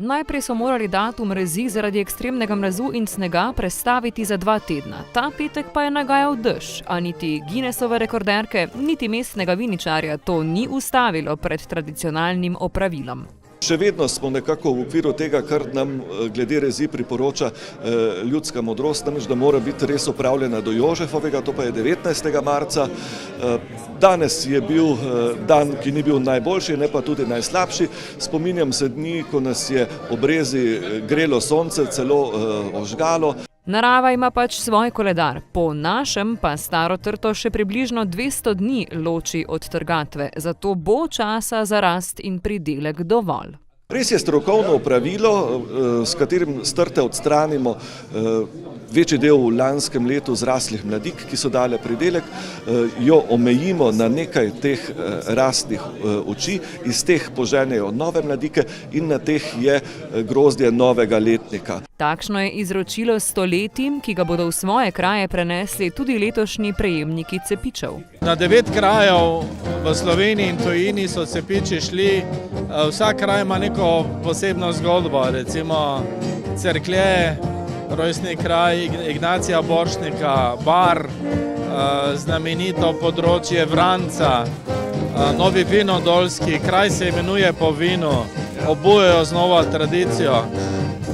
Najprej so morali datum rezi zaradi ekstremnega mrazu in snega prestaviti za 2 tedna. Ta petek pa je nagajal dež, a niti Guinnessove rekorderke, niti mestnega viničarja to ni ustavilo pred tradicionalnim opravilom. Še vedno smo nekako v okviru tega, kar nam glede rezi priporoča ljudska modrost, namreč da mora biti res opravljena do Jožefovega, to pa je 19. marca. Danes je bil dan, ki ni bil najboljši, ne pa tudi najslabši. Spominjam se dni, ko nas je ob rezi grelo sonce, celo ožgalo. Narava ima pač svoj koledar, po našem pa staro trto še približno 200 dni loči od trgatve, zato bo časa za rast in pridelek dovolj. Res je strokovno opravilo, s katerim s trte odstranimo večji del v lanskem letu zraslih mladik, ki so dale pridelek, jo omejimo na nekaj teh rastnih oči, iz teh poženejo nove mladike in na teh je grozdje novega letnika. Takšno je izročilo stoletjem, ki ga bodo v svoje kraje prenesli tudi letošnji prejemniki cepičev. Na 9 krajev v Sloveniji in tujini so cepiči šli, vsak kraj ima neko posebno zgodbo, recimo Cerklje, rojstni kraj Ignacija Borštnika, Bar, znamenito področje Vranca, Novi Vinodolski, kraj se imenuje po vinu, obujajo znova tradicijo.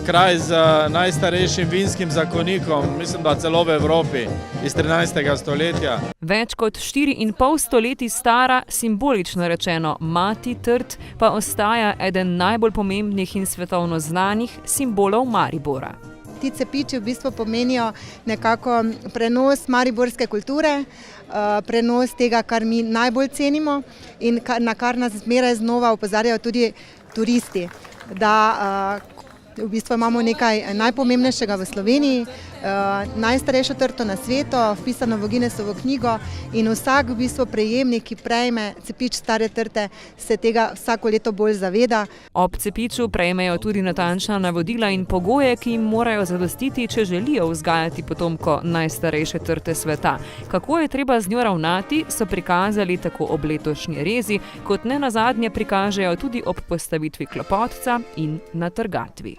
Kraj z najstarejšim vinskim zakonikom, mislim, da celo v Evropi, iz 13. stoletja. Več kot 4,5 stoletij stara, simbolično rečeno mati trt, pa ostaja eden najbolj pomembnih in svetovno znanih simbolov Maribora. Ti cepiči v bistvu pomenijo nekako prenos mariborske kulture, prenos tega, kar mi najbolj cenimo in na kar nas zmeraj znova opozarjajo tudi turisti, da v bistvu imamo nekaj najpomembnejšega v Sloveniji, najstarejšo trto na svetu, vpisano v Guinnessovo knjigo in vsak v bistvu prejemnik, ki prejme cepič stare trte, se tega vsako leto bolj zaveda. Ob cepiču prejmejo tudi natančna navodila in pogoje, ki jim morajo zadostiti, če želijo vzgajati potomko najstarejše trte sveta. Kako je treba z njo ravnati, so prikazali tako ob letošnji rezi, kot ne nazadnje prikažejo tudi ob postavitvi klopotca in na trgatvi.